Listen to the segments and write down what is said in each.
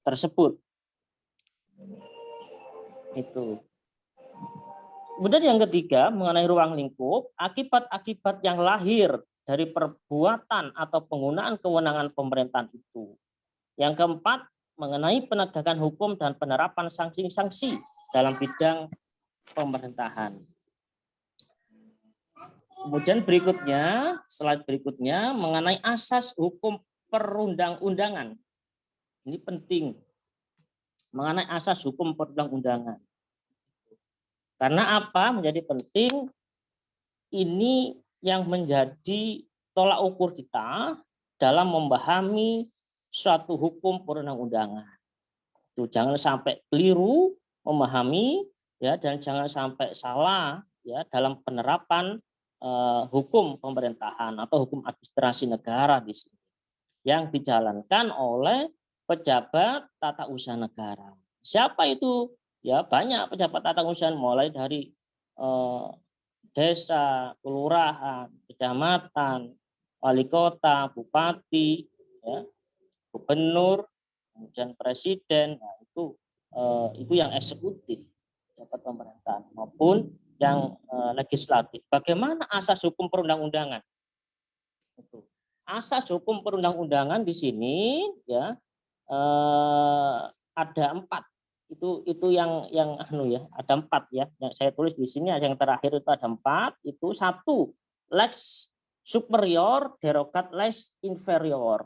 tersebut. Itu. Kemudian yang ketiga mengenai ruang lingkup, akibat-akibat yang lahir dari perbuatan atau penggunaan kewenangan pemerintahan itu. Yang keempat mengenai penegakan hukum dan penerapan sanksi-sanksi dalam bidang pemerintahan. Kemudian berikutnya, slide berikutnya mengenai asas hukum perundang-undangan. Ini penting. Mengenai asas hukum perundang-undangan. Karena apa? Menjadi penting. Ini yang menjadi tolak ukur kita dalam memahami suatu hukum perundang-undangan. Itu jangan sampai keliru memahami ya, dan jangan sampai salah ya dalam penerapan hukum pemerintahan atau hukum administrasi negara di sini yang dijalankan oleh pejabat tata usaha negara. Siapa itu? Ya banyak pejabat tata usaha, mulai dari desa, kelurahan, kecamatan, wali kota, bupati, ya, gubernur, kemudian presiden. Nah, itu yang eksekutif pejabat pemerintahan maupun yang legislatif. Bagaimana asas hukum perundang-undangan? Itu. Asas hukum perundang-undangan di sini ya ada 4. Itu yang ada 4 ya. Yang saya tulis di sini yang terakhir itu ada 4. Itu 1, lex superior derogat lex inferior.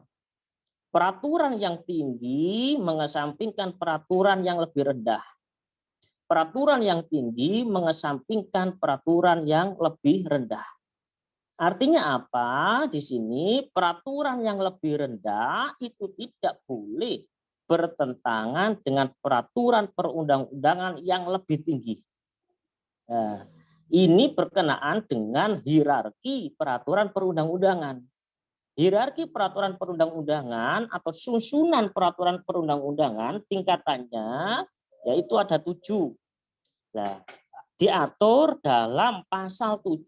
Peraturan yang tinggi mengesampingkan peraturan yang lebih rendah. Peraturan yang tinggi mengesampingkan peraturan yang lebih rendah. Artinya apa? Di sini peraturan yang lebih rendah itu tidak boleh bertentangan dengan peraturan perundang-undangan yang lebih tinggi. Nah, ini berkenaan dengan hierarki peraturan perundang-undangan. Hierarki peraturan perundang-undangan atau susunan peraturan perundang-undangan tingkatannya yaitu ada 7. Nah, diatur dalam pasal 7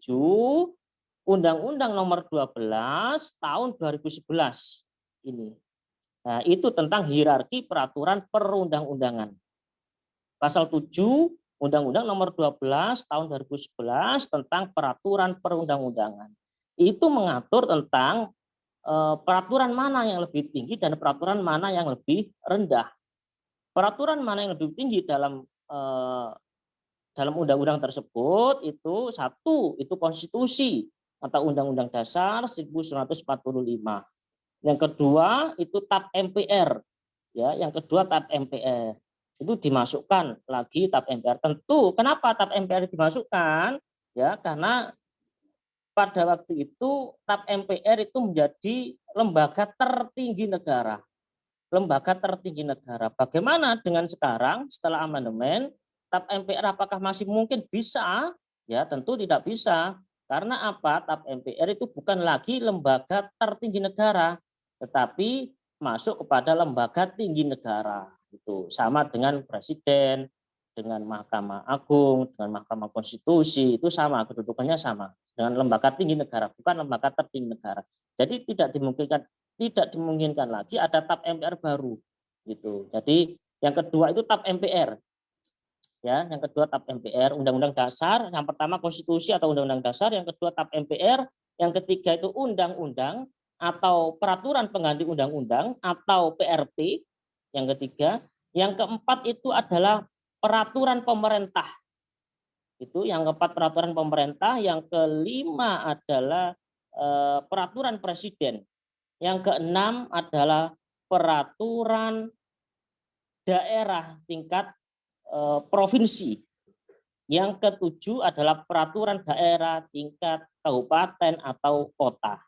Undang-Undang Nomor 12 Tahun 2011 ini. Nah, itu tentang hierarki peraturan perundang-undangan. Pasal 7 Undang-Undang Nomor 12 Tahun 2011 tentang peraturan perundang-undangan. Itu mengatur tentang peraturan mana yang lebih tinggi dan peraturan mana yang lebih rendah. Peraturan mana yang lebih tinggi dalam undang-undang tersebut itu 1, itu konstitusi atau Undang-Undang Dasar 1945. Yang kedua itu TAP MPR. Ya, yang kedua TAP MPR. Itu dimasukkan lagi TAP MPR. Tentu kenapa TAP MPR dimasukkan? Ya, karena pada waktu itu TAP MPR itu menjadi lembaga tertinggi negara. Lembaga tertinggi negara. Bagaimana dengan sekarang setelah amandemen TAP MPR apakah masih mungkin bisa? Ya, tentu tidak bisa. Karena apa? TAP MPR itu bukan lagi lembaga tertinggi negara, tetapi masuk kepada lembaga tinggi negara. Itu sama dengan presiden, dengan Mahkamah Agung, dengan Mahkamah Konstitusi, itu sama, kedudukannya sama dengan lembaga tinggi negara, bukan lembaga tertinggi negara. Jadi tidak dimungkinkan lagi ada TAP MPR baru gitu. Jadi yang kedua itu TAP MPR. Ya, yang kedua TAP MPR, Undang-Undang Dasar, yang pertama konstitusi atau Undang-Undang Dasar, yang kedua TAP MPR, yang ketiga itu undang-undang atau peraturan pengganti undang-undang atau PRP, yang ketiga, yang keempat itu adalah peraturan pemerintah. Itu yang keempat peraturan pemerintah, yang kelima adalah peraturan presiden. Yang keenam adalah peraturan daerah tingkat provinsi. Yang ketujuh adalah peraturan daerah tingkat kabupaten atau kota.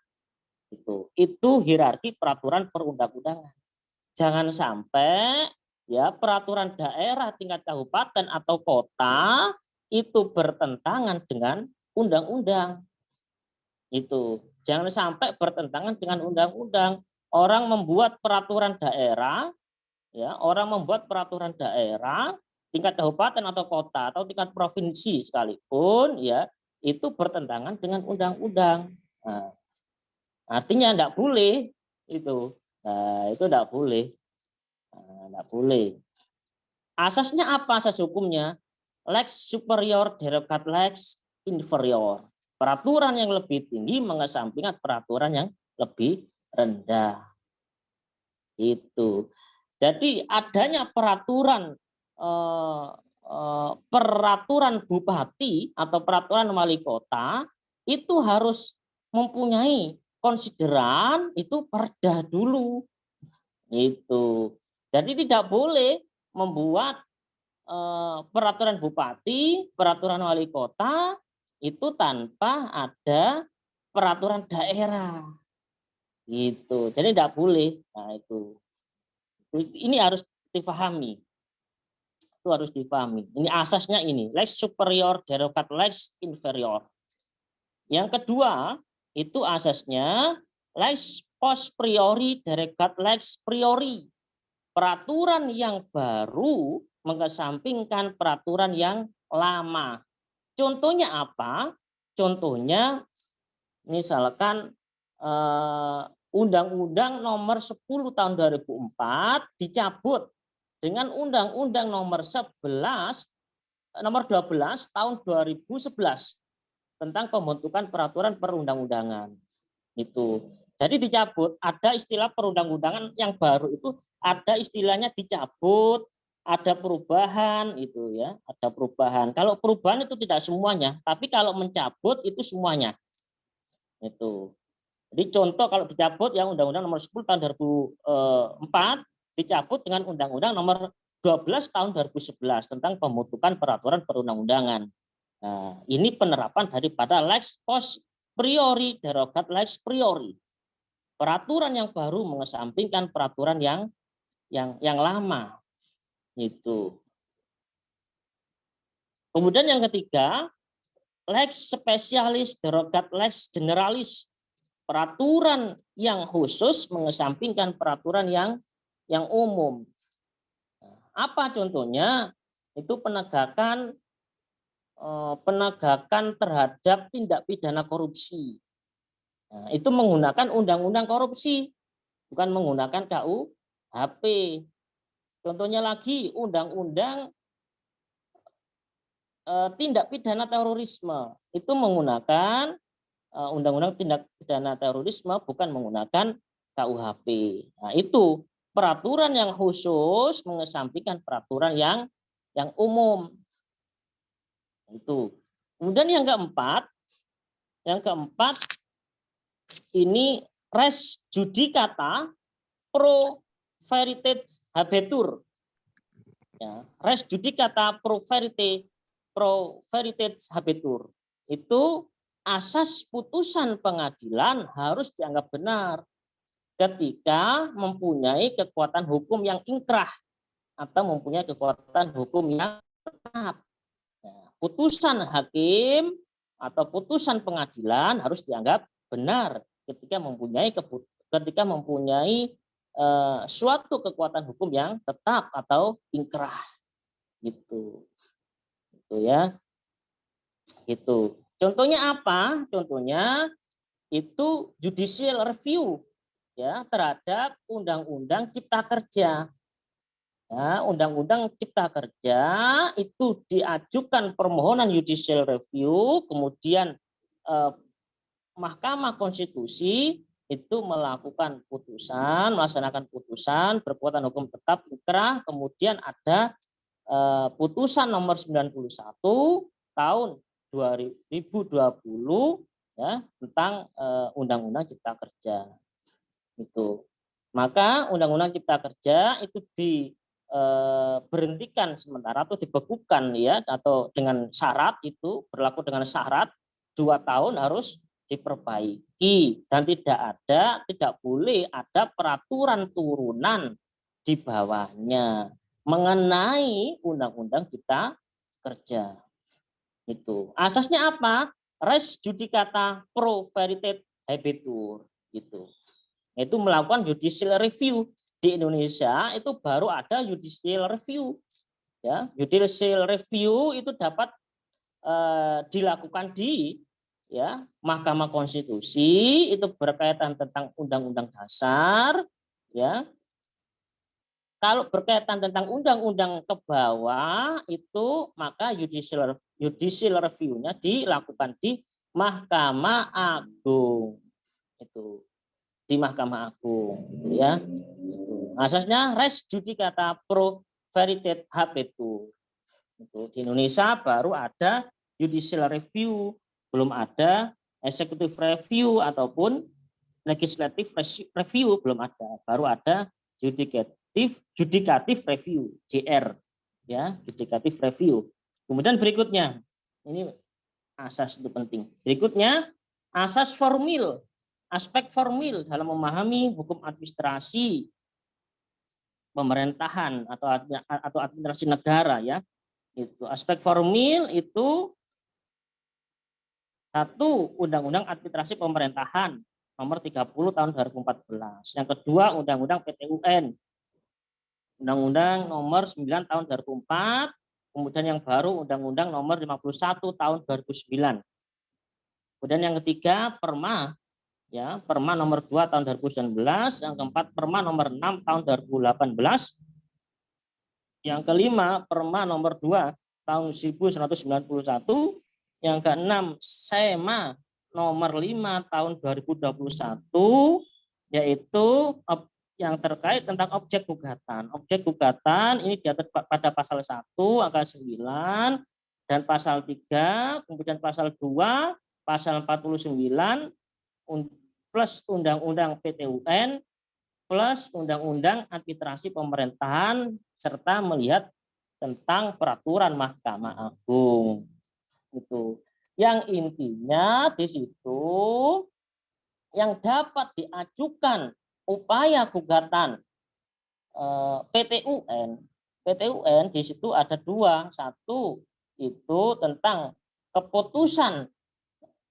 Itu hierarki peraturan perundang-undangan. Jangan sampai ya peraturan daerah tingkat kabupaten atau kota itu bertentangan dengan undang-undang. Itu jangan sampai bertentangan dengan undang-undang. Orang membuat peraturan daerah, ya, orang membuat peraturan daerah tingkat kabupaten atau kota atau tingkat provinsi sekalipun, ya, itu bertentangan dengan undang-undang. Nah, artinya tidak boleh itu. Nah, itu tidak boleh. Tidak boleh. Asasnya apa asas hukumnya? Lex superior derogat lex inferior. Peraturan yang lebih tinggi mengesampingkan peraturan yang lebih rendah. Itu. Jadi adanya peraturan bupati atau peraturan wali kota itu harus mempunyai konsideran itu perda dulu. Itu. Jadi tidak boleh membuat peraturan bupati, peraturan wali kota itu tanpa ada peraturan daerah. Gitu. Jadi tidak boleh. Nah, itu. Ini harus difahami. Itu harus difahami. Ini asasnya ini, lex superior derogat lex inferior. Yang kedua, itu asasnya lex post priori derogat lex priori. Peraturan yang baru mengesampingkan peraturan yang lama. Contohnya apa? Contohnya misalkan Undang-Undang nomor 10 tahun 2004 dicabut dengan Undang-Undang nomor 12 tahun 2011 tentang pembentukan peraturan perundang-undangan. Itu. Jadi dicabut, ada istilah perundang-undangan yang baru itu ada istilahnya dicabut, ada perubahan itu ya, ada perubahan. Kalau perubahan itu tidak semuanya, tapi kalau mencabut itu semuanya. Itu. Jadi contoh kalau dicabut yang Undang-Undang nomor 10 tahun 2004 dicabut dengan Undang-Undang nomor 12 tahun 2011 tentang pembentukan peraturan perundang-undangan. Nah, ini penerapan daripada lex post priori derogat lex priori. Peraturan yang baru mengesampingkan peraturan yang lama. Itu. Kemudian yang ketiga, lex spesialis derogat lex generalis. Peraturan yang khusus mengesampingkan peraturan yang umum. Apa contohnya? Itu penegakan terhadap tindak pidana korupsi. Nah, itu menggunakan undang-undang korupsi, bukan menggunakan KUHP. Contohnya lagi undang-undang tindak pidana terorisme, itu menggunakan undang-undang tindak pidana terorisme, bukan menggunakan KUHP. Nah, itu peraturan yang khusus mengesampingkan peraturan yang umum. Itu. Kemudian yang keempat ini res judicata pro veritas habetur. Ya, res judicata pro veritas habetur. Itu asas putusan pengadilan harus dianggap benar ketika mempunyai kekuatan hukum yang ingkrah atau mempunyai kekuatan hukum yang tetap. Putusan hakim atau putusan pengadilan harus dianggap benar ketika mempunyai suatu kekuatan hukum yang tetap atau ingkrah. Gitu ya. Gitu. Contohnya apa? Contohnya itu judicial review ya terhadap Undang-Undang Cipta Kerja. Ya, Undang-Undang Cipta Kerja itu diajukan permohonan judicial review, kemudian Mahkamah Konstitusi itu melaksanakan putusan berkekuatan hukum tetap ingkrah, kemudian ada putusan nomor 91 tahun 2020 ya tentang Undang-Undang Cipta Kerja. Itu. Maka Undang-Undang Cipta Kerja itu diberhentikan sementara atau dibekukan ya atau dengan syarat itu berlaku dengan syarat 2 tahun harus diperbaiki dan tidak boleh ada peraturan turunan di bawahnya mengenai Undang-Undang Cipta Kerja. Itu. Asasnya apa? Res judicata pro veritas habetur gitu. Itu melakukan judicial review. Di Indonesia itu baru ada judicial review. Ya, judicial review itu dapat dilakukan di ya Mahkamah Konstitusi, itu berkaitan tentang Undang-Undang Dasar ya. Kalau berkaitan tentang undang-undang ke bawah itu maka judicial review-nya dilakukan di Mahkamah Agung. Itu di Mahkamah Agung ya. Asasnya res judicata pro veritate habetur. Itu di Indonesia baru ada judicial review, belum ada executive review ataupun legislative review, belum ada. Baru ada judicative review, JR ya, judicative review. Kemudian berikutnya, ini asas itu penting. Berikutnya asas formil, aspek formil dalam memahami hukum administrasi pemerintahan atau administrasi negara ya. Itu aspek formil itu satu, Undang-Undang Administrasi Pemerintahan nomor 30 tahun 2014. Yang kedua, Undang-Undang PTUN, Undang-Undang nomor 9 tahun 2004, kemudian yang baru Undang-Undang nomor 51 tahun 2009. Kemudian yang ketiga, Perma ya, Perma nomor 2 tahun 2019, yang keempat Perma nomor 6 tahun 2018. Yang kelima, Perma nomor 2 tahun 1991, yang keenam SEMA nomor 5 tahun 2021, yaitu yang terkait tentang objek gugatan. Objek gugatan ini diatur pada pasal 1 angka 9 dan pasal 3, kemudian pasal 2, pasal 49 plus Undang-Undang PTUN plus Undang-Undang Administrasi Pemerintahan serta melihat tentang peraturan Mahkamah Agung. Itu. Yang intinya di situ yang dapat diajukan upaya gugatan PTUN di situ ada dua. Satu itu tentang keputusan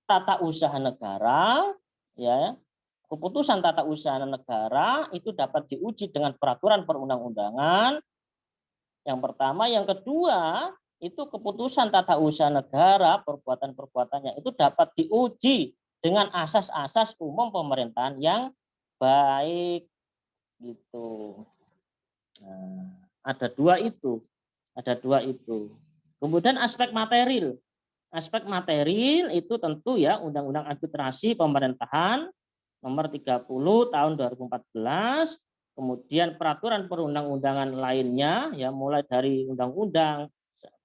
tata usaha negara ya. Keputusan tata usaha negara itu dapat diuji dengan peraturan perundang-undangan. Yang pertama, yang kedua, itu keputusan tata usaha negara, perbuatan-perbuatannya itu dapat diuji dengan asas-asas umum pemerintahan yang baik gitu. Nah, ada dua itu. Kemudian aspek material. Aspek material itu tentu ya Undang-Undang Administrasi Pemerintahan nomor 30 tahun 2014, kemudian peraturan perundang-undangan lainnya ya mulai dari undang-undang,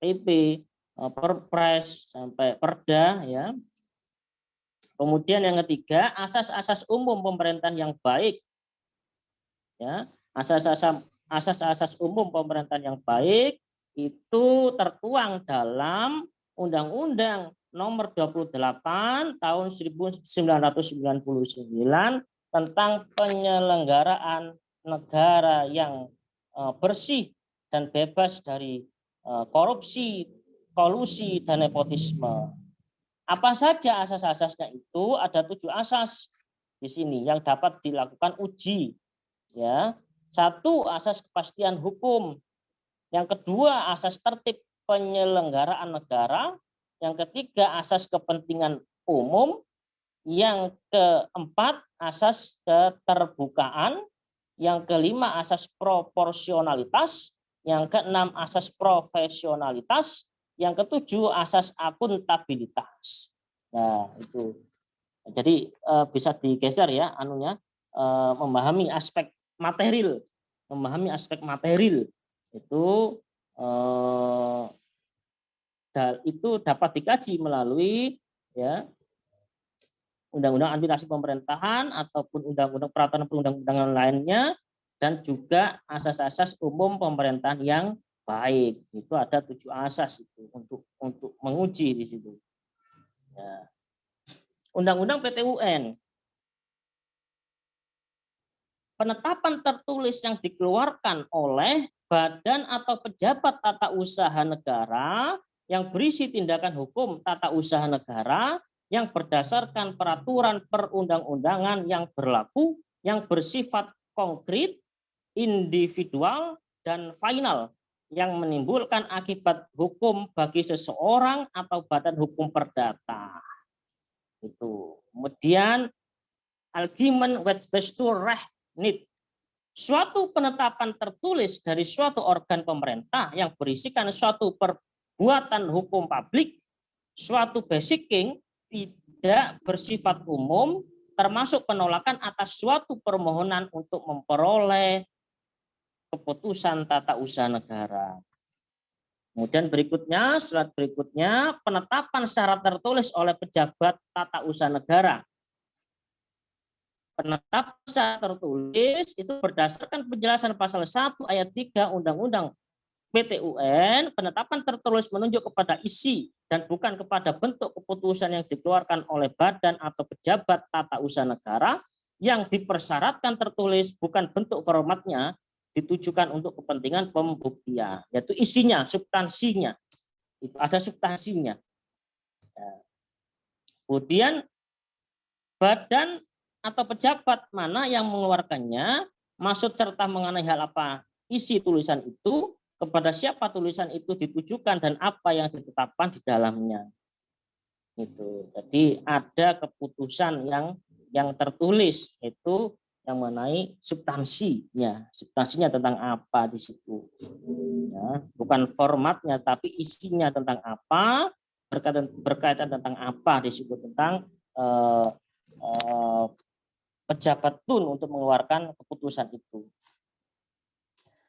PP, Perpres sampai Perda ya. Kemudian yang ketiga, asas-asas umum pemerintahan yang baik. Ya, asas-asas umum pemerintahan yang baik itu tertuang dalam Undang-Undang nomor 28 tahun 1999 tentang penyelenggaraan negara yang bersih dan bebas dari korupsi, kolusi, dan nepotisme. Apa saja asas-asasnya itu? Ada 7 asas di sini yang dapat dilakukan uji. Ya, satu asas kepastian hukum. Yang kedua asas tertib penyelenggaraan negara. Yang ketiga asas kepentingan umum. Yang keempat asas keterbukaan. Yang kelima asas proporsionalitas. Yang keenam asas profesionalitas. Yang ketujuh asas akuntabilitas. Nah itu. Jadi bisa digeser ya anunya, memahami aspek material. Memahami aspek material itu dapat dikaji melalui ya Undang-Undang Administrasi Pemerintahan ataupun Undang-Undang peraturan perundang-undangan lainnya dan juga asas-asas umum pemerintahan yang baik. Itu ada 7 asas itu untuk menguji di situ. Ya. Undang-Undang PTUN. Penetapan tertulis yang dikeluarkan oleh badan atau pejabat tata usaha negara yang berisi tindakan hukum tata usaha negara yang berdasarkan peraturan perundang-undangan yang berlaku yang bersifat konkret, individual, dan final yang menimbulkan akibat hukum bagi seseorang atau badan hukum perdata. Itu. Kemudian argument with bestur recht niet. suatu penetapan tertulis dari suatu organ pemerintah yang berisikan suatu perbuatan hukum publik, suatu basicing tidak bersifat umum, termasuk penolakan atas suatu permohonan untuk memperoleh keputusan tata usaha negara. Kemudian berikutnya, slide berikutnya, penetapan secara tertulis oleh pejabat tata usaha negara. Penetapan secara tertulis itu berdasarkan penjelasan pasal 1 ayat 3 Undang-Undang PT-UN, penetapan tertulis menunjuk kepada isi dan bukan kepada bentuk keputusan yang dikeluarkan oleh badan atau pejabat tata usaha negara yang dipersyaratkan tertulis, bukan bentuk formatnya, ditujukan untuk kepentingan pembuktian, yaitu isinya, substansinya. Itu ada substansinya. Kemudian badan atau pejabat mana yang mengeluarkannya, maksud serta mengenai hal apa isi tulisan itu, kepada siapa tulisan itu ditujukan, dan apa yang ditetapkan di dalamnya. Itu. Jadi ada keputusan yang tertulis, itu yang mengenai substansinya tentang apa di situ, ya, bukan formatnya tapi isinya tentang apa, berkaitan tentang apa di situ, tentang pejabat TUN untuk mengeluarkan keputusan itu.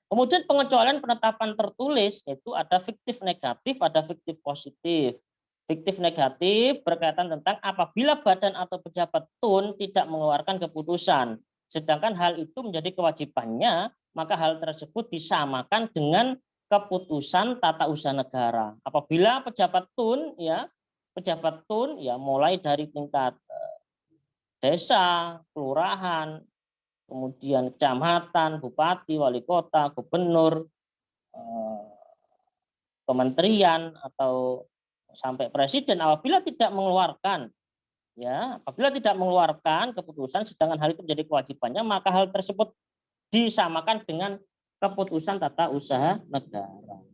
Kemudian pengecualian penetapan tertulis itu ada fiktif negatif, ada fiktif positif. Fiktif negatif berkaitan tentang apabila badan atau pejabat TUN tidak mengeluarkan keputusan, sedangkan hal itu menjadi kewajibannya, maka hal tersebut disamakan dengan keputusan tata usaha negara. Apabila pejabat TUN ya mulai dari tingkat desa, kelurahan, kemudian kecamatan, bupati, wali kota, gubernur, kementerian atau sampai presiden, apabila tidak mengeluarkan keputusan, sedangkan hal itu menjadi kewajibannya, maka hal tersebut disamakan dengan keputusan tata usaha negara.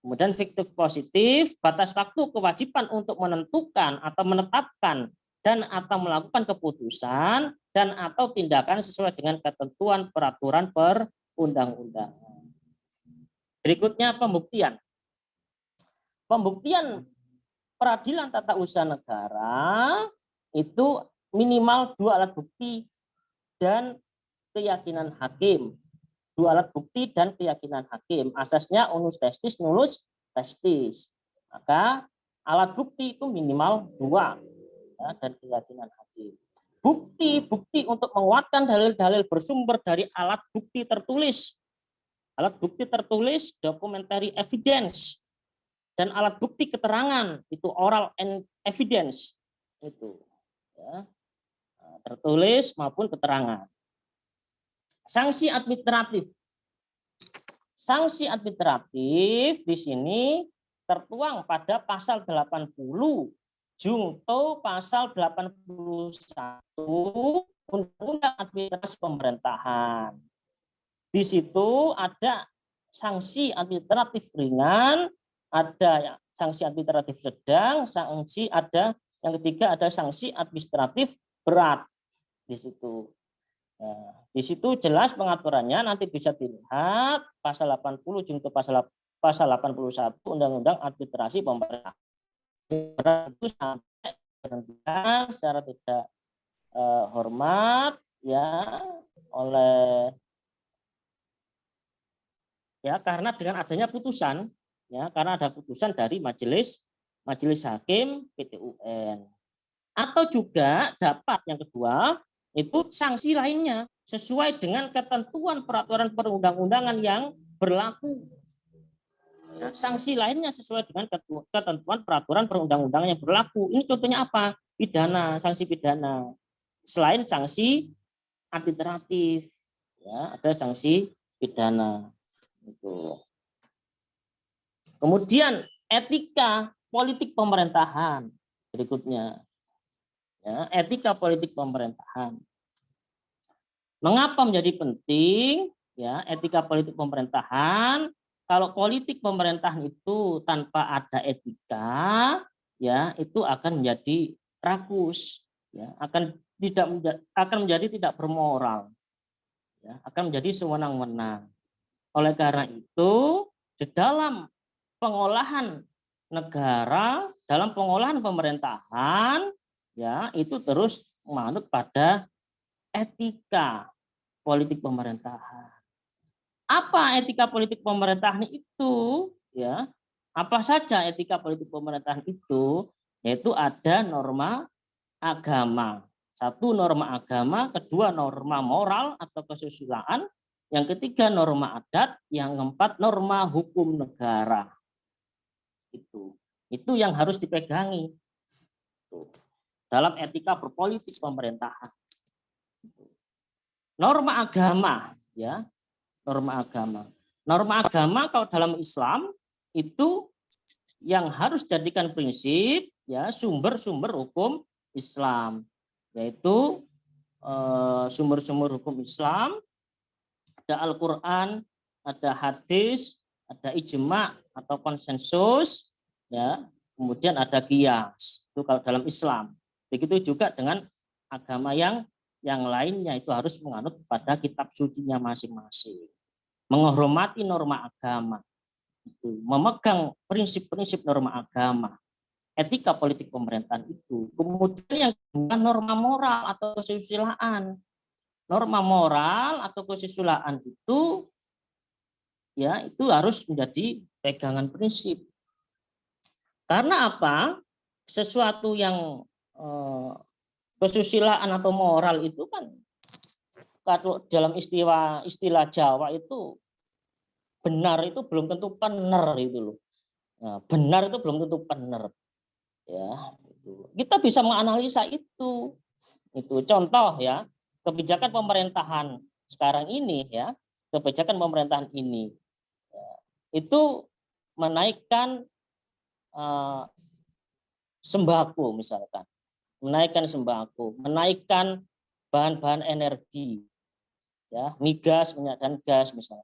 Kemudian fiktif positif, batas waktu kewajiban untuk menentukan atau menetapkan dan atau melakukan keputusan dan atau tindakan sesuai dengan ketentuan peraturan perundang-undangan. Berikutnya pembuktian. Pembuktian peradilan tata usaha negara itu minimal 2 alat bukti dan keyakinan hakim. 2 alat bukti dan keyakinan hakim. Asasnya unus testis, nullus testis. Maka alat bukti itu minimal 2 ya, dan keyakinan hakim. Bukti-bukti untuk menguatkan dalil-dalil bersumber dari alat bukti tertulis. Alat bukti tertulis, documentary evidence, dan alat bukti keterangan itu oral evidence itu ya, tertulis maupun keterangan. Sanksi administratif. Sanksi administratif di sini tertuang pada pasal 80 Junto pasal 81 Undang-Undang Administrasi Pemerintahan. Di situ ada sanksi administratif ringan, ada sanksi administratif sedang, sanksi ada yang ketiga ada sanksi administratif berat di situ. Nah, di situ jelas pengaturannya, nanti bisa dilihat pasal 80 junto pasal 81 Undang-Undang Administrasi Pemerintahan. Berat itu sampai berhentikan secara tidak hormat ya oleh ya karena dengan adanya putusan ya, karena ada putusan dari majelis hakim PT-UN. Atau juga dapat yang kedua itu sanksi lainnya sesuai dengan ketentuan peraturan perundang-undangan yang berlaku. Ya, sanksi lainnya sesuai dengan ketentuan peraturan perundang-undangan yang berlaku. Ini contohnya apa? Pidana, sanksi pidana. Selain sanksi administratif, ya ada sanksi pidana. Itu. Kemudian etika politik pemerintahan berikutnya. Ya, etika politik pemerintahan. Mengapa menjadi penting? Ya, etika politik pemerintahan. Kalau politik pemerintahan itu tanpa ada etika, ya itu akan menjadi rakus, ya akan menjadi tidak bermoral. ya, akan menjadi sewenang-wenang. Oleh karena itu, di dalam pengolahan negara, dalam pengolahan pemerintahan, ya itu terus menganut pada etika politik pemerintahan. Apa etika politik pemerintahan itu? Ya, apa saja etika politik pemerintahan itu? Yaitu ada norma agama. Satu, norma agama, kedua norma moral atau kesusilaan, yang ketiga norma adat, yang keempat norma hukum negara. Itu yang harus dipegangi dalam etika berpolitik pemerintahan. Norma agama, ya, norma agama. Norma agama kalau dalam Islam itu yang harus jadikan prinsip, ya, sumber-sumber hukum Islam, yaitu sumber-sumber hukum Islam, ada Al-Quran, ada hadis, ada ijma atau konsensus, ya, kemudian ada qiyas. Itu kalau dalam Islam. Begitu juga dengan agama yang lainnya, itu harus menganut pada kitab sucinya masing-masing. Menghormati norma agama, itu memegang prinsip-prinsip norma agama, etika politik pemerintahan itu. Kemudian yang kedua, norma moral atau kesusilaan. Norma moral atau kesusilaan itu, ya, itu harus menjadi pegangan prinsip. Karena apa? Sesuatu yang kesusilaan atau moral itu kan, kalau dalam istilah Jawa itu, benar itu belum tentu benar itu loh. Nah, benar itu belum tentu benar. Ya, itu. Kita bisa menganalisa itu. Itu contoh, ya, kebijakan pemerintahan sekarang ini, ya, kebijakan pemerintahan ini, ya, itu menaikkan sembako misalkan, menaikkan sembako, menaikkan bahan-bahan energi, ya, migas, minyak dan gas misalnya.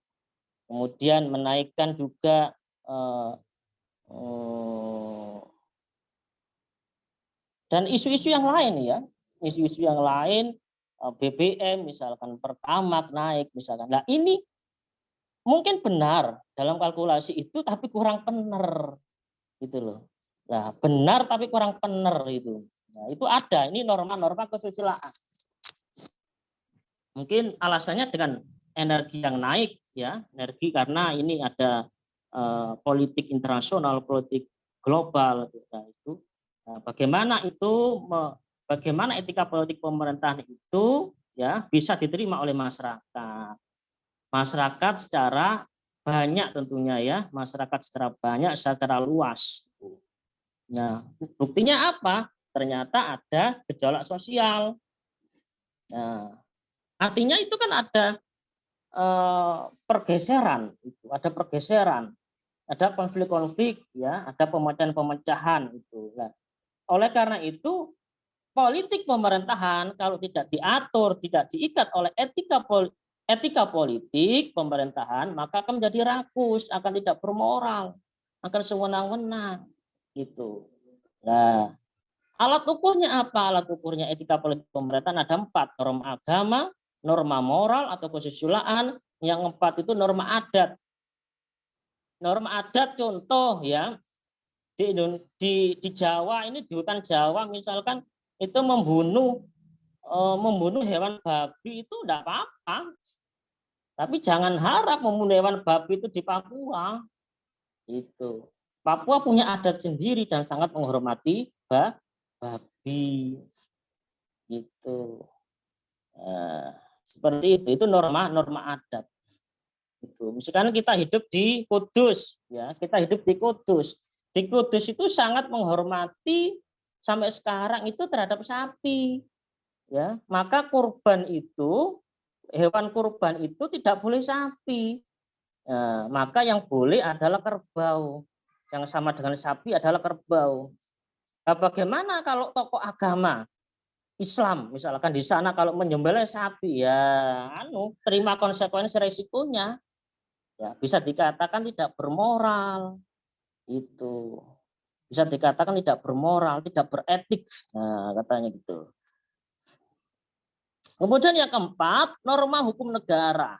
Kemudian menaikkan juga dan isu-isu yang lain, ya, isu-isu yang lain, BBM misalkan, Pertamax naik misalkan. Nah, ini mungkin benar dalam kalkulasi itu, tapi kurang benar gitu loh. Nah, benar tapi kurang benar itu. Nah, itu ada, ini norma-norma kesusilaan. Mungkin alasannya dengan energi yang naik, ya, energi karena ini ada politik internasional, politik global, nah, itu. Nah, bagaimana etika politik pemerintahan itu, ya, bisa diterima oleh masyarakat. Masyarakat secara banyak tentunya, ya, masyarakat secara banyak, secara luas. Nah, buktinya apa? Ternyata ada gejolak sosial. Nah, artinya itu kan ada pergeseran, itu ada pergeseran, ada konflik-konflik, ya, ada pemecahan-pemecahan itu. Nah, oleh karena itu, politik pemerintahan kalau tidak diatur, tidak diikat oleh etika politik pemerintahan, maka akan menjadi rakus, akan tidak bermoral, akan sewenang-wenang gitu. Nah, alat ukurnya apa? Alat ukurnya etika politik pemerintahan ada 4, norma agama, norma moral atau kesusilaan, yang 4 itu norma adat. Norma adat contoh, ya, di Jawa ini, di hutan Jawa misalkan, itu membunuh hewan babi itu enggak apa-apa. Tapi jangan harap membunuh hewan babi itu di Papua. Itu. Papua punya adat sendiri dan sangat menghormati babi. Gitu. Seperti itu norma adat. Itu. Misalkan kita hidup di Kudus, ya, kita hidup di Kudus. Di Kudus itu sangat menghormati sampai sekarang itu terhadap sapi, ya. Maka kurban itu, hewan kurban itu tidak boleh sapi. Nah, maka yang boleh adalah kerbau. Yang sama dengan sapi adalah kerbau. Nah, bagaimana kalau tokoh agama Islam misalkan di sana kalau menyembelih sapi, ya, terima konsekuensi resikonya. Ya, bisa dikatakan tidak bermoral. Itu. Bisa dikatakan tidak bermoral, tidak beretik. Nah, katanya gitu. Kemudian yang keempat, norma hukum negara.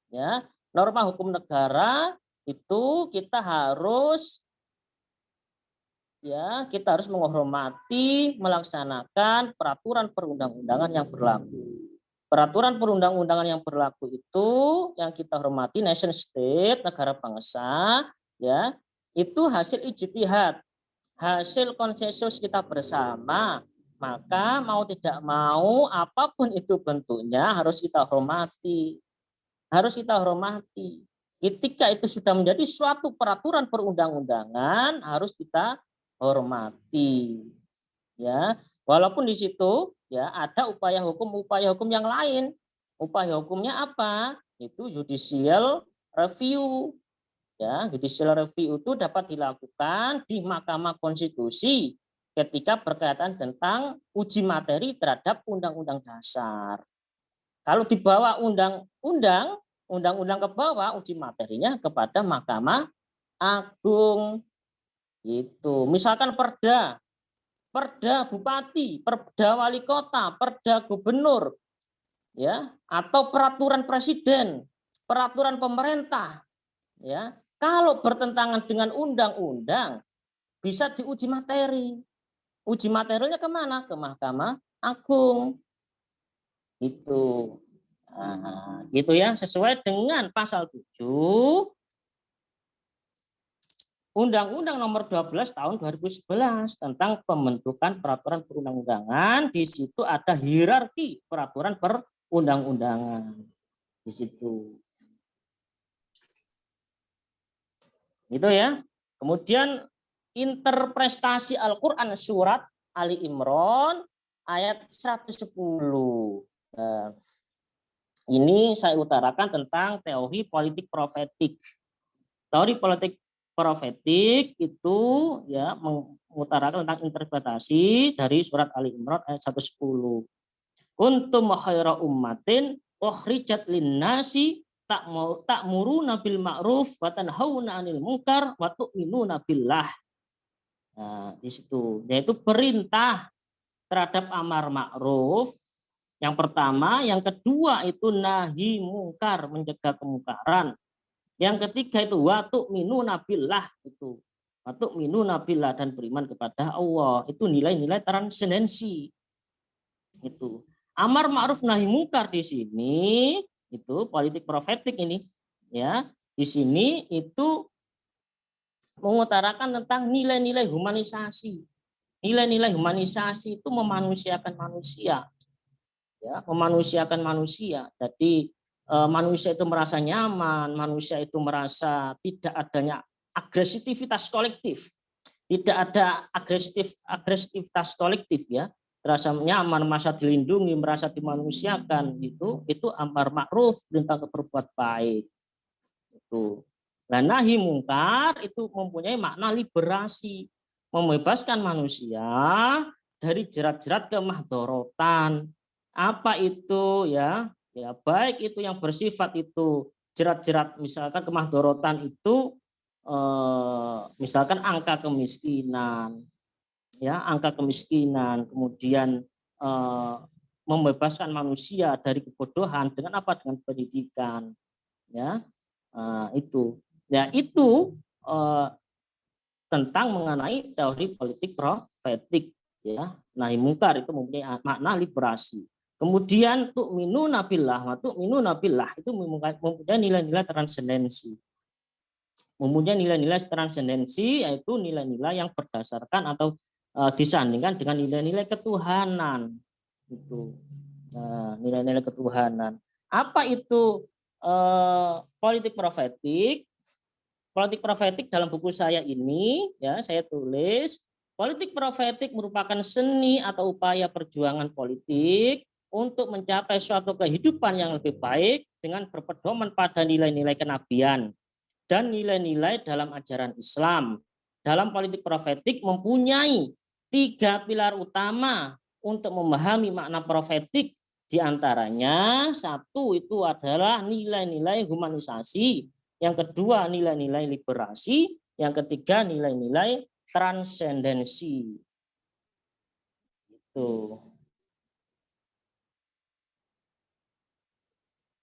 Ya, norma hukum negara itu kita harus menghormati, melaksanakan peraturan perundang-undangan yang berlaku. Peraturan perundang-undangan yang berlaku itu yang kita hormati, nation state, negara bangsa, ya, itu hasil ijtihad, hasil konsensus kita bersama. Maka mau tidak mau apapun itu bentuknya harus kita hormati. Harus kita hormati. Ketika itu sudah menjadi suatu peraturan perundang-undangan harus kita hormati. Ya, walaupun di situ ya ada upaya hukum yang lain. Upaya hukumnya apa? Itu judicial review. Ya, judicial review itu dapat dilakukan di Mahkamah Konstitusi ketika berkaitan tentang uji materi terhadap undang-undang dasar. Kalau dibawa undang-undang ke bawah, uji materinya kepada Mahkamah Agung. Itu. Misalkan perda bupati, perda wali kota, perda gubernur, ya, atau peraturan presiden, peraturan pemerintah, ya. Kalau bertentangan dengan undang-undang bisa diuji materi. Uji materinya kemana? Ke Mahkamah Agung. Itu. Nah, gitu ya, sesuai dengan pasal 7 Undang-Undang Nomor 12 Tahun 2011 tentang pembentukan peraturan perundang-undangan. Di situ ada hierarki peraturan perundang-undangan. Di situ. Itu ya. Kemudian interpretasi Al-Qur'an surat Ali Imran ayat 110. Nah, ini saya utarakan tentang teori politik profetik. Teori politik profetik itu ya mengutarakan tentang interpretasi dari surat Ali Imran ayat 110. Kuntum khaira ummatin ukhrijat linnasi ta'muruna bil ma'ruf wa tanhauna 'anil munkar wa tu'minuna billah. Nah, di situ yaitu perintah terhadap amar ma'ruf yang pertama, yang kedua itu nahi mungkar, mencegah kemungkaran. Yang ketiga itu wa tu'minuna billah, itu wa tu'minuna billah, dan beriman kepada Allah. Itu nilai-nilai transendensi. Itu amar ma'ruf nahi mungkar di sini itu politik profetik ini ya. Di sini itu mengutarakan tentang nilai-nilai humanisasi. Nilai-nilai humanisasi itu memanusiakan manusia. Ya, memanusiakan manusia. Jadi manusia itu merasa nyaman, manusia itu merasa tidak adanya agresivitas kolektif. Tidak ada agresivitas kolektif ya. Merasa nyaman, merasa dilindungi, merasa dimanusiakan, itu amar ma'ruf, perintah untuk berbuat baik. Itu. Nah, nahi mungkar itu mempunyai makna liberasi, membebaskan manusia dari jerat-jerat kemahdorotan. Apa itu ya? Ya, baik itu yang bersifat itu jerat-jerat, misalkan kemahdorotan itu misalkan angka kemiskinan, ya, angka kemiskinan, kemudian membebaskan manusia dari kebodohan dengan apa? Dengan pendidikan, ya, itu. Ya, itu tentang mengenai teori politik profetik, ya. Nahi mungkar itu mempunyai makna liberasi. Kemudian tu'minuna billah, tu'minuna billah itu mempunyai nilai-nilai transendensi. Mempunyai nilai-nilai transendensi yaitu nilai-nilai yang berdasarkan atau disandingkan dengan nilai-nilai ketuhanan. Itu nilai-nilai ketuhanan. Apa itu politik profetik? Politik profetik dalam buku saya ini ya saya tulis, politik profetik merupakan seni atau upaya perjuangan politik untuk mencapai suatu kehidupan yang lebih baik dengan berpedoman pada nilai-nilai kenabian dan nilai-nilai dalam ajaran Islam. Dalam politik profetik mempunyai 3 pilar utama untuk memahami makna profetik. Di antaranya 1 itu adalah nilai-nilai humanisasi, yang kedua nilai-nilai liberasi, yang ketiga nilai-nilai transendensi. Itu.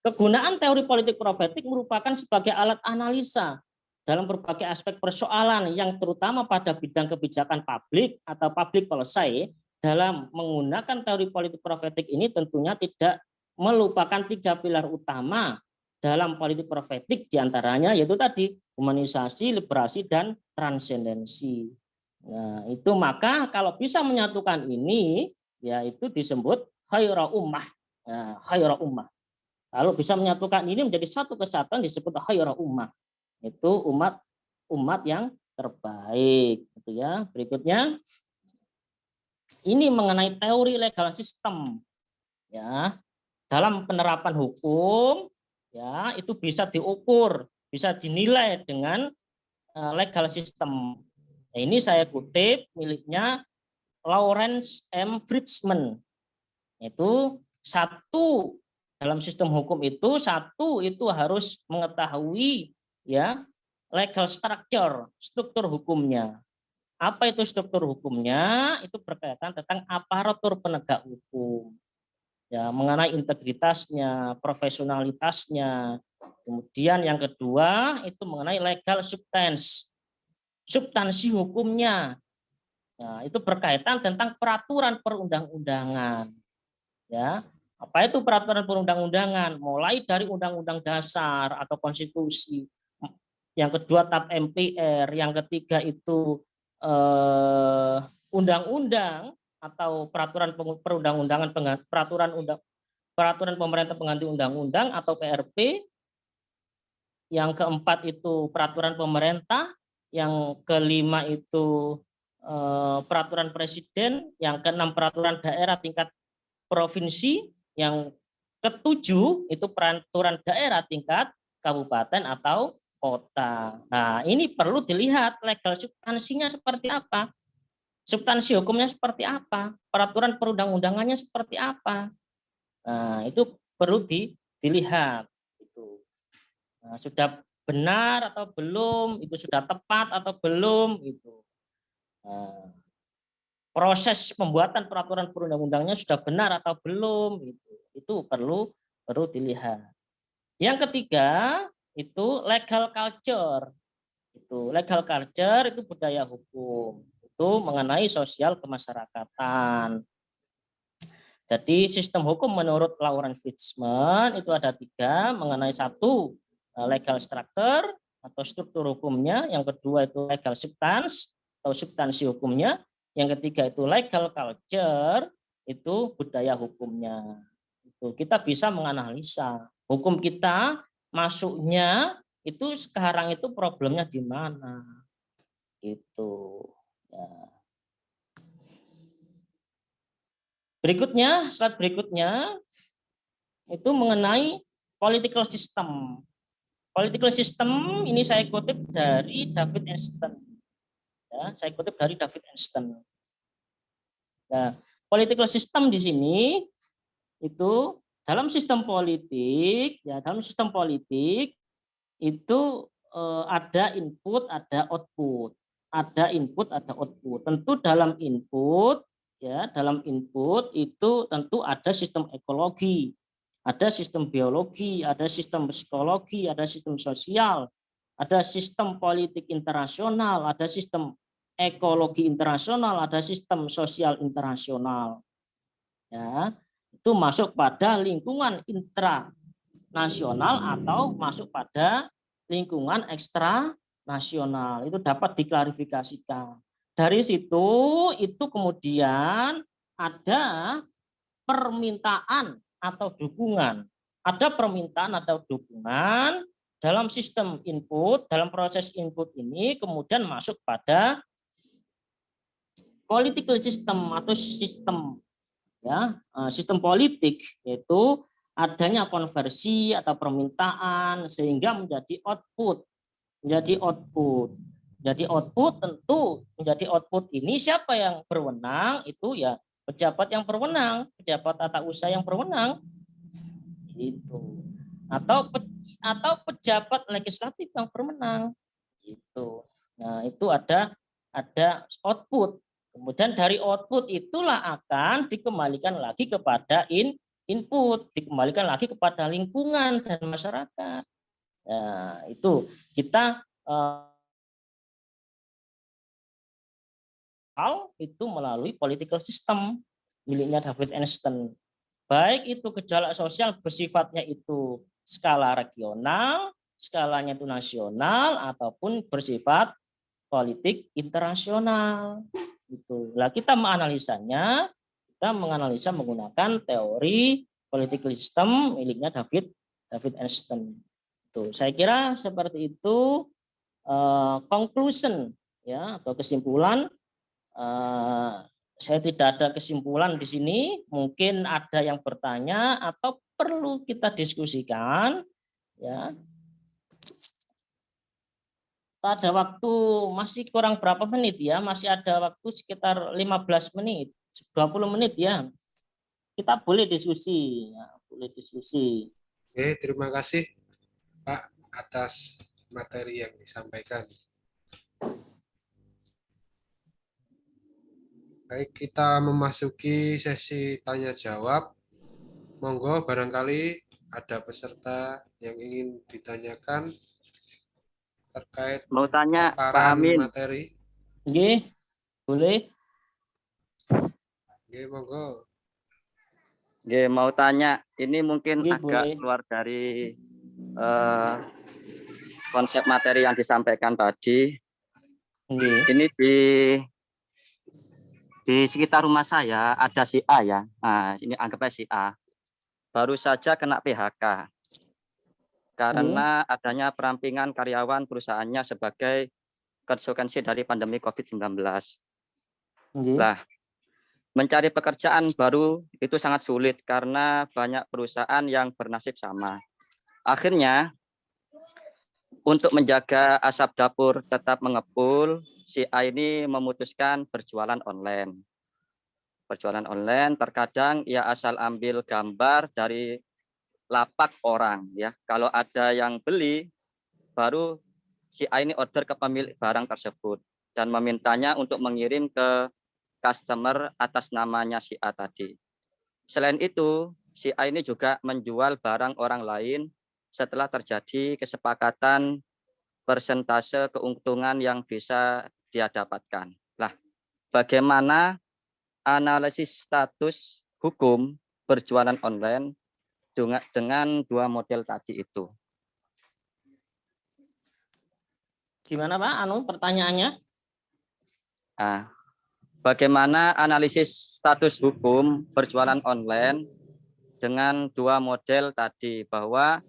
Kegunaan teori politik profetik merupakan sebagai alat analisa dalam berbagai aspek persoalan yang terutama pada bidang kebijakan publik atau public policy. Dalam menggunakan teori politik profetik ini tentunya tidak melupakan 3 pilar utama dalam politik profetik, diantaranya yaitu tadi humanisasi, liberasi, dan transendensi. Nah, itu maka kalau bisa menyatukan ini, yaitu disebut khaira ummah. Nah, khaira ummah. Kalau bisa menyatukan ini menjadi satu kesatuan disebut khaira ummah. Itu umat yang terbaik, gitu ya. Berikutnya ini mengenai teori legal system, ya. Dalam penerapan hukum, ya, itu bisa diukur, bisa dinilai dengan legal system. Nah, ini saya kutip miliknya Lawrence M. Friedman. Itu satu dalam sistem hukum itu harus mengetahui, ya, legal structure, struktur hukumnya. Apa itu struktur hukumnya? Itu berkaitan tentang aparatur penegak hukum, ya, mengenai integritasnya, profesionalitasnya. Kemudian yang kedua itu mengenai legal substance, substansi hukumnya. Nah, itu berkaitan tentang peraturan perundang-undangan. Ya, apa itu peraturan perundang-undangan? Mulai dari undang-undang dasar atau konstitusi. Yang kedua TAP MPR, yang ketiga itu undang-undang atau peraturan perundang-undangan, peraturan pemerintah pengganti undang-undang atau PRP. Yang keempat itu peraturan pemerintah, yang kelima itu peraturan presiden, yang keenam peraturan daerah tingkat provinsi, yang ketujuh itu peraturan daerah tingkat kabupaten atau kota. Nah, ini perlu dilihat legal substansinya seperti apa, substansi hukumnya seperti apa, peraturan perundang-undangannya seperti apa. Nah, itu perlu dilihat. Nah, sudah benar atau belum, itu sudah tepat atau belum, itu. Nah, proses pembuatan peraturan perundang-undangnya sudah benar atau belum, itu perlu dilihat. Yang ketiga itu legal culture. Itu legal culture itu budaya hukum, itu mengenai sosial kemasyarakatan. Jadi sistem hukum menurut Lawrence Friedman itu ada 3, mengenai 1 legal structure atau struktur hukumnya, yang kedua itu legal substance atau substansi hukumnya, yang ketiga itu legal culture, itu budaya hukumnya. Itu kita bisa menganalisa hukum kita masuknya itu sekarang itu problemnya di mana. Itu. Ya. Berikutnya, slide berikutnya itu mengenai political system. Political system ini saya kutip dari David Einstein. Ya, saya kutip dari David Einstein. Nah, political system di sini itu dalam sistem politik, ya, dalam sistem politik itu ada input, ada output. Ada input, ada output. Tentu dalam input, ya, dalam input itu tentu ada sistem ekologi, ada sistem biologi, ada sistem psikologi, ada sistem sosial, ada sistem politik internasional, ada sistem ekologi internasional, ada sistem sosial internasional. Ya, itu masuk pada lingkungan intranasional atau masuk pada lingkungan ekstra nasional. Itu dapat diklarifikasikan. Dari situ itu kemudian ada permintaan atau dukungan. Ada permintaan atau dukungan dalam sistem input, dalam proses input ini kemudian masuk pada political system atau sistem, ya, sistem politik, yaitu adanya konversi atau permintaan sehingga menjadi output. Jadi output tentu menjadi output ini siapa yang berwenang, itu ya pejabat yang berwenang, pejabat tata usaha yang berwenang, itu. Atau pejabat legislatif yang berwenang, gitu. Nah, itu ada output. Kemudian dari output itulah akan dikembalikan lagi kepada input, dikembalikan lagi kepada lingkungan dan masyarakat. Nah, itu kita itu melalui political system miliknya David Einstein. Baik itu gejolak sosial bersifatnya itu skala regional, skalanya itu nasional, ataupun bersifat politik internasional. Gitu. Nah, kita menganalisanya, kita menganalisa menggunakan teori political system miliknya David Einstein. Tuh, saya kira seperti itu conclusion ya atau kesimpulan. Saya tidak ada kesimpulan di sini. Mungkin ada yang bertanya atau perlu kita diskusikan. Ya, pada waktu masih kurang berapa menit ya, masih ada waktu sekitar 15 menit, 20 menit ya. Kita boleh diskusi, ya, boleh diskusi. Oke, terima kasih Pak atas materi yang disampaikan. Baik, kita memasuki sesi tanya jawab. Monggo barangkali ada peserta yang ingin ditanyakan terkait Mau tanya Pak paparan Amin. materi. Oke, boleh. Oke, monggo. Oke, mau tanya, ini mungkin Oke, agak boleh. keluar dari konsep materi yang disampaikan tadi. Oke. Ini di sekitar rumah saya ada si A ya. Nah, ini anggapnya si A. Baru saja kena PHK karena adanya perampingan karyawan perusahaannya sebagai konsekuensi dari pandemi COVID-19. Lah, mencari pekerjaan baru itu sangat sulit karena banyak perusahaan yang bernasib sama. Akhirnya, untuk menjaga asap dapur tetap mengepul, si A ini memutuskan berjualan online. Berjualan online, terkadang ia asal ambil gambar dari lapak orang. Ya, kalau ada yang beli, baru si A ini order ke pemilik barang tersebut dan memintanya untuk mengirim ke customer atas namanya si A tadi. Selain itu, si A ini juga menjual barang orang lain setelah terjadi kesepakatan persentase keuntungan yang bisa dia dapatkan. Lah, bagaimana analisis status hukum berjualan online dengan dua model tadi itu? Gimana Pak? Pertanyaannya? Nah, bagaimana analisis status hukum berjualan online dengan dua model tadi, bahwa